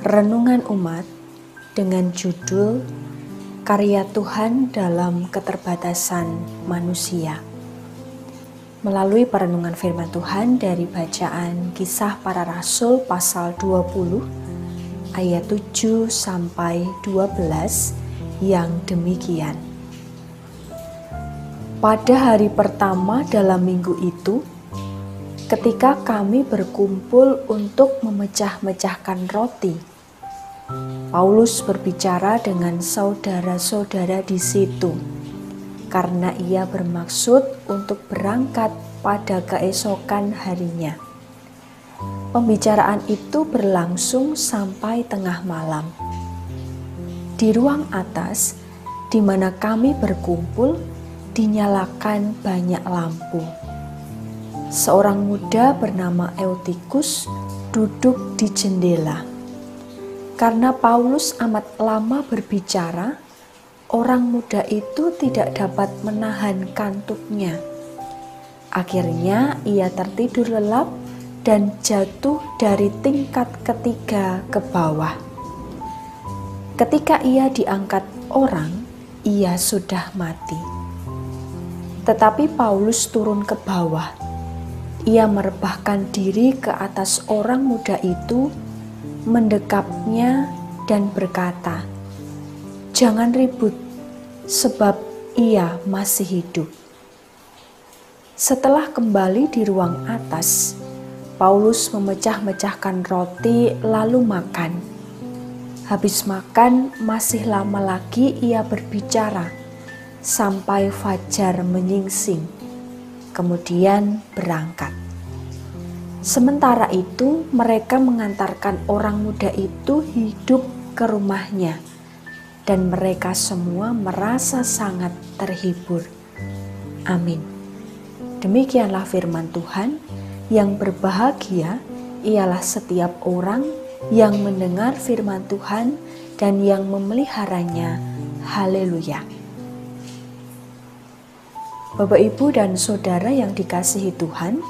Renungan Umat dengan judul Karya Tuhan dalam Keterbatasan Manusia. Melalui perenungan firman Tuhan dari bacaan Kisah Para Rasul pasal 20 ayat 7 sampai 12 yang demikian. Pada hari pertama dalam minggu itu, ketika kami berkumpul untuk memecah-mecahkan roti, Paulus berbicara dengan saudara-saudara di situ, karena ia bermaksud untuk berangkat pada keesokan harinya. Pembicaraan itu berlangsung sampai tengah malam. Di ruang atas, di mana kami berkumpul, dinyalakan banyak lampu. Seorang muda bernama Eutikus duduk di jendela. Karena Paulus amat lama berbicara, orang muda itu tidak dapat menahan kantuknya. Akhirnya ia tertidur lelap dan jatuh dari tingkat ketiga ke bawah. Ketika ia diangkat orang, ia sudah mati. Tetapi Paulus turun ke bawah. Ia merebahkan diri ke atas orang muda itu, mendekapnya dan berkata, "Jangan ribut, sebab ia masih hidup." Setelah kembali di ruang atas, Paulus memecah-mecahkan roti lalu makan. Habis makan, masih lama lagi ia berbicara sampai fajar menyingsing. Kemudian berangkat. Sementara itu, mereka mengantarkan orang muda itu hidup ke rumahnya, dan mereka semua merasa sangat terhibur. Amin. Demikianlah firman Tuhan. Yang berbahagia ialah setiap orang yang mendengar firman Tuhan dan yang memeliharanya. Haleluya. Bapak, Ibu, dan Saudara yang dikasihi Tuhan,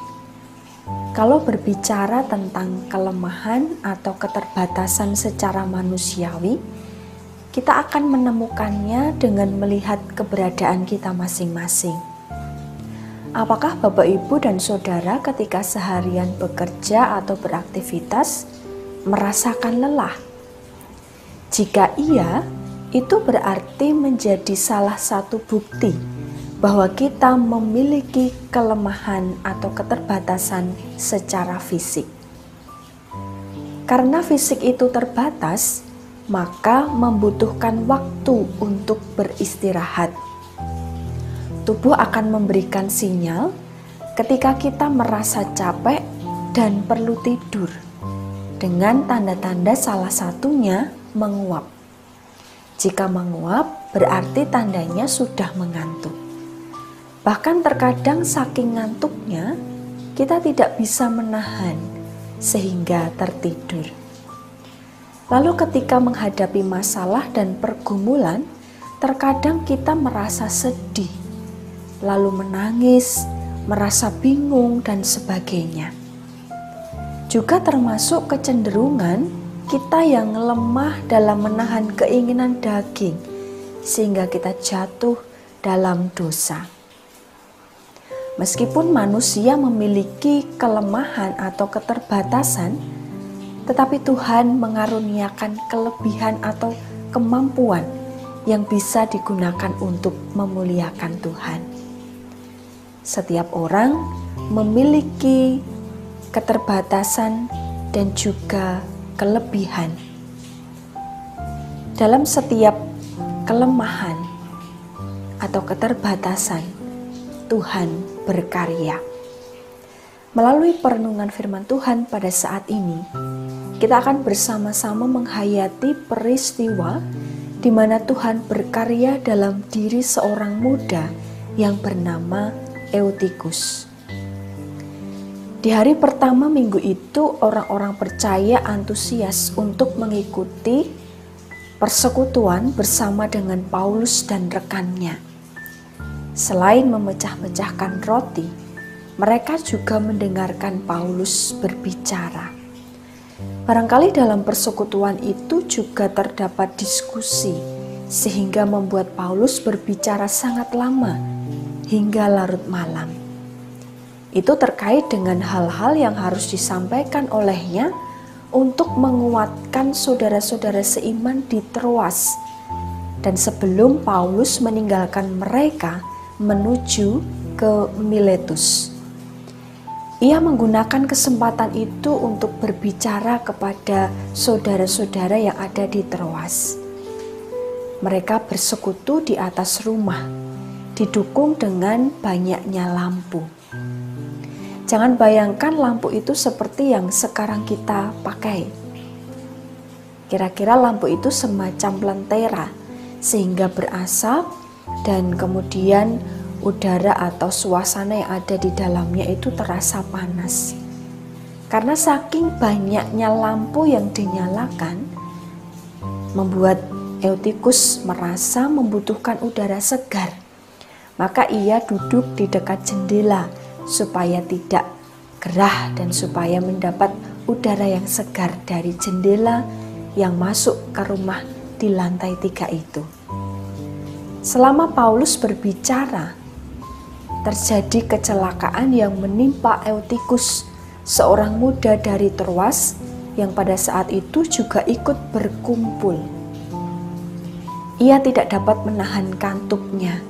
kalau berbicara tentang kelemahan atau keterbatasan secara manusiawi, kita akan menemukannya dengan melihat keberadaan kita masing-masing. Apakah Bapak, Ibu, dan Saudara ketika seharian bekerja atau beraktivitas merasakan lelah? Jika iya, itu berarti menjadi salah satu bukti bahwa kita memiliki kelemahan atau keterbatasan secara fisik. Karena fisik itu terbatas, maka membutuhkan waktu untuk beristirahat. Tubuh akan memberikan sinyal ketika kita merasa capek dan perlu tidur, dengan tanda-tanda salah satunya menguap. Jika menguap, berarti tandanya sudah mengantuk. Bahkan terkadang saking ngantuknya, kita tidak bisa menahan sehingga tertidur. Lalu ketika menghadapi masalah dan pergumulan, terkadang kita merasa sedih, lalu menangis, merasa bingung, dan sebagainya. Juga termasuk kecenderungan kita yang lemah dalam menahan keinginan daging, sehingga kita jatuh dalam dosa. Meskipun manusia memiliki kelemahan atau keterbatasan, tetapi Tuhan mengaruniakan kelebihan atau kemampuan yang bisa digunakan untuk memuliakan Tuhan. Setiap orang memiliki keterbatasan dan juga kelebihan. Dalam setiap kelemahan atau keterbatasan, Tuhan berkarya. Melalui perenungan firman Tuhan pada saat ini, kita akan bersama-sama menghayati peristiwa di mana Tuhan berkarya dalam diri seorang muda yang bernama Eutikus. Di hari pertama minggu itu, orang-orang percaya antusias untuk mengikuti persekutuan bersama dengan Paulus dan rekannya. Selain memecah-mecahkan roti, mereka juga mendengarkan Paulus berbicara. Barangkali dalam persekutuan itu juga terdapat diskusi, sehingga membuat Paulus berbicara sangat lama hingga larut malam. Itu terkait dengan hal-hal yang harus disampaikan olehnya untuk menguatkan saudara-saudara seiman di Troas. Dan sebelum Paulus meninggalkan mereka menuju ke Miletus, ia menggunakan kesempatan itu untuk berbicara kepada saudara-saudara yang ada di Troas. Mereka bersekutu di atas rumah, didukung dengan banyaknya lampu. Jangan bayangkan lampu itu seperti yang sekarang kita pakai. Kira-kira lampu itu semacam lentera, sehingga berasap dan kemudian udara atau suasana yang ada di dalamnya itu terasa panas. Karena saking banyaknya lampu yang dinyalakan, membuat Eutikus merasa membutuhkan udara segar. Maka ia duduk di dekat jendela supaya tidak gerah dan supaya mendapat udara yang segar dari jendela yang masuk ke rumah di lantai 3 itu. Selama Paulus berbicara, terjadi kecelakaan yang menimpa Eutikus, seorang muda dari Troas yang pada saat itu juga ikut berkumpul. Ia tidak dapat menahan kantuknya,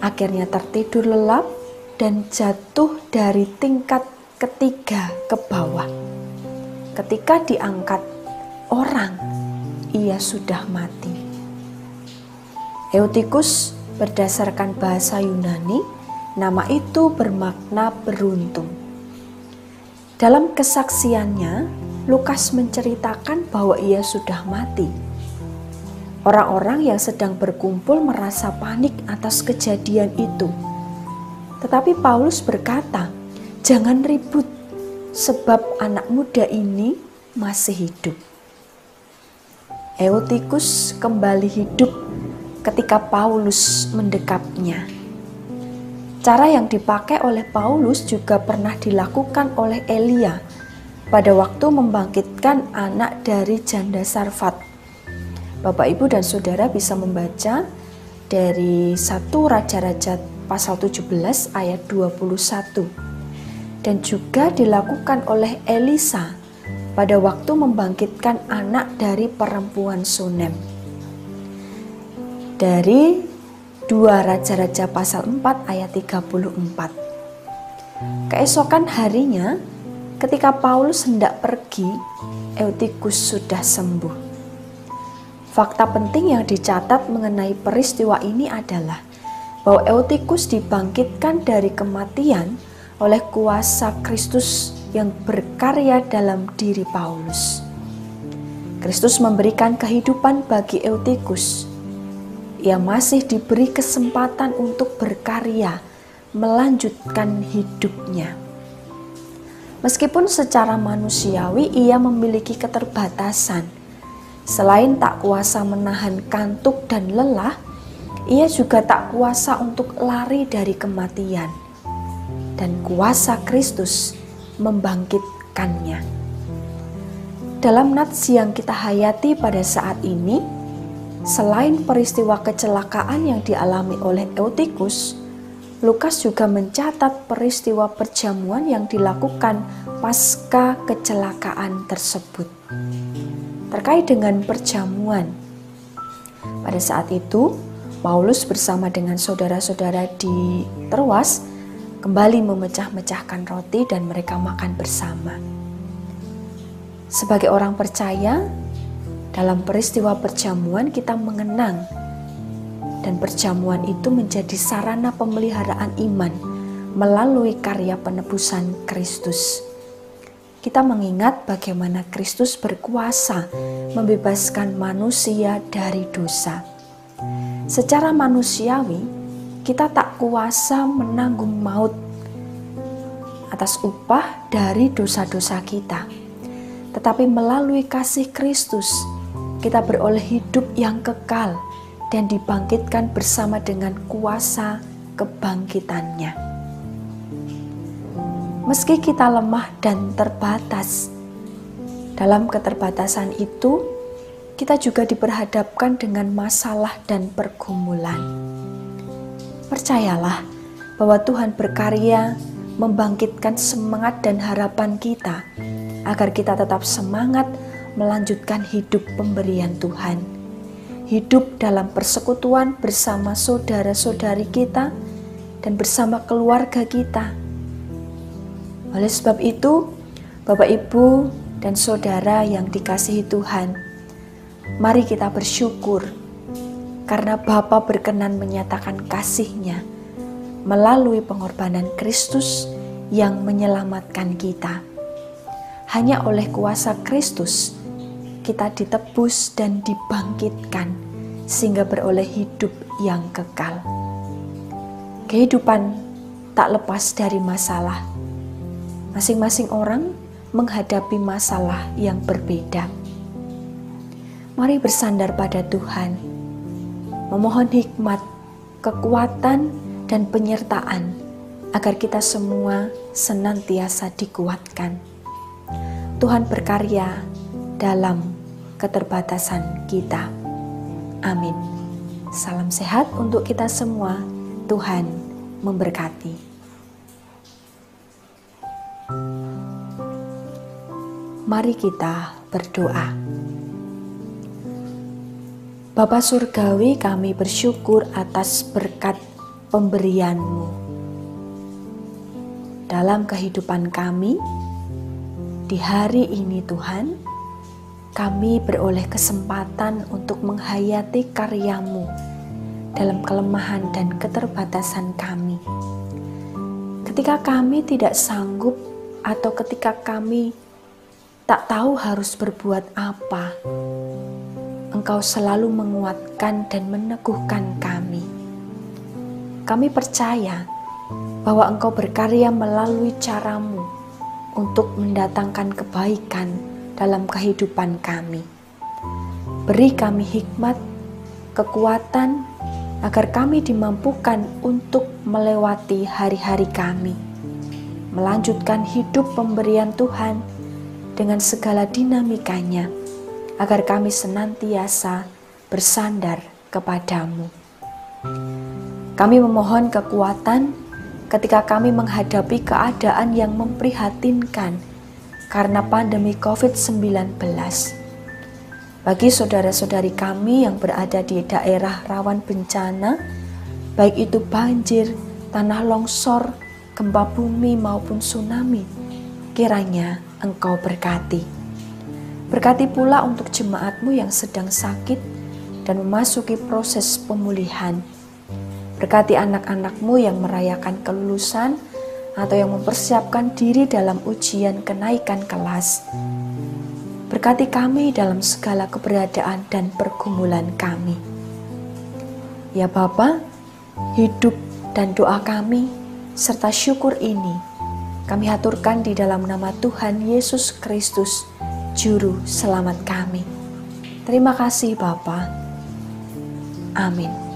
akhirnya tertidur lelap dan jatuh dari tingkat ketiga ke bawah. Ketika diangkat orang, ia sudah mati. Eutikus berdasarkan bahasa Yunani, nama itu bermakna beruntung. Dalam kesaksiannya, Lukas menceritakan bahwa ia sudah mati. Orang-orang yang sedang berkumpul merasa panik atas kejadian itu. Tetapi Paulus berkata, "Jangan ribut, sebab anak muda ini masih hidup." Eutikus kembali hidup ketika Paulus mendekapnya. Cara yang dipakai oleh Paulus juga pernah dilakukan oleh Elia pada waktu membangkitkan anak dari janda Sarfat. Bapak, Ibu, dan Saudara bisa membaca dari 1 Raja-Raja pasal 17 ayat 21. Dan juga dilakukan oleh Elisa pada waktu membangkitkan anak dari perempuan Sunem. Dari 2 Raja-Raja pasal 4 ayat 34. Keesokan harinya, ketika Paulus hendak pergi, Eutikus sudah sembuh. Fakta penting yang dicatat mengenai peristiwa ini adalah bahwa Eutikus dibangkitkan dari kematian oleh kuasa Kristus yang berkarya dalam diri Paulus. Kristus memberikan kehidupan bagi Eutikus. Ia masih diberi kesempatan untuk berkarya, melanjutkan hidupnya. Meskipun secara manusiawi ia memiliki keterbatasan, selain tak kuasa menahan kantuk dan lelah, ia juga tak kuasa untuk lari dari kematian. Dan kuasa Kristus membangkitkannya. Dalam nats yang kita hayati pada saat ini, selain peristiwa kecelakaan yang dialami oleh Eutikus, Lukas juga mencatat peristiwa perjamuan yang dilakukan pasca kecelakaan tersebut. Terkait dengan perjamuan, pada saat itu Paulus bersama dengan saudara-saudara di Troas kembali memecah-mecahkan roti dan mereka makan bersama. Sebagai orang percaya, dalam peristiwa perjamuan kita mengenang, dan perjamuan itu menjadi sarana pemeliharaan iman melalui karya penebusan Kristus. Kita mengingat bagaimana Kristus berkuasa membebaskan manusia dari dosa. Secara manusiawi, kita tak kuasa menanggung maut atas upah dari dosa-dosa kita. Tetapi melalui kasih Kristus, kita beroleh hidup yang kekal dan dibangkitkan bersama dengan kuasa kebangkitannya. Meski kita lemah dan terbatas, Dalam keterbatasan itu, kita juga diperhadapkan dengan masalah dan pergumulan. Percayalah bahwa Tuhan berkarya membangkitkan semangat dan harapan kita agar kita tetap semangat melanjutkan hidup pemberian Tuhan. Hidup dalam persekutuan bersama saudara-saudari kita dan bersama keluarga kita. Oleh sebab itu, Bapak, Ibu, dan saudara yang dikasihi Tuhan, mari kita bersyukur karena Bapa berkenan menyatakan kasih-Nya melalui pengorbanan Kristus yang menyelamatkan kita. Hanya oleh kuasa Kristus kita ditebus dan dibangkitkan sehingga beroleh hidup yang kekal. Kehidupan tak lepas dari masalah. Masing-masing orang menghadapi masalah yang berbeda. Mari bersandar pada Tuhan, memohon hikmat, kekuatan, dan penyertaan agar kita semua senantiasa dikuatkan. Tuhan berkarya dalam keterbatasan kita. Amin. Salam sehat untuk kita semua. Tuhan memberkati. Mari kita berdoa. Bapa Surgawi, kami bersyukur atas berkat pemberian-Mu dalam kehidupan kami. Di hari ini Tuhan, kami beroleh kesempatan untuk menghayati karya-Mu dalam kelemahan dan keterbatasan kami. Ketika kami tidak sanggup atau ketika kami tak tahu harus berbuat apa, Engkau selalu menguatkan dan meneguhkan kami. Kami percaya bahwa Engkau berkarya melalui cara-Mu untuk mendatangkan kebaikan dalam kehidupan kami. Beri kami hikmat, kekuatan, agar kami dimampukan untuk melewati hari-hari kami, melanjutkan hidup pemberian Tuhan dengan segala dinamikanya, agar kami senantiasa bersandar kepadamu. Kami memohon kekuatan ketika kami menghadapi keadaan yang memprihatinkan karena pandemi COVID-19. Bagi saudara-saudari kami yang berada di daerah rawan bencana, baik itu banjir, tanah longsor, gempa bumi maupun tsunami, kiranya Engkau berkati. Berkati pula untuk jemaat-Mu yang sedang sakit dan memasuki proses pemulihan. Berkati anak-anak-Mu yang merayakan kelulusan atau yang mempersiapkan diri dalam ujian kenaikan kelas. Berkati kami dalam segala keberadaan dan pergumulan kami. Ya Bapa, hidup dan doa kami serta syukur ini kami haturkan di dalam nama Tuhan Yesus Kristus, Juru Selamat kami. Terima kasih Bapa. Amin.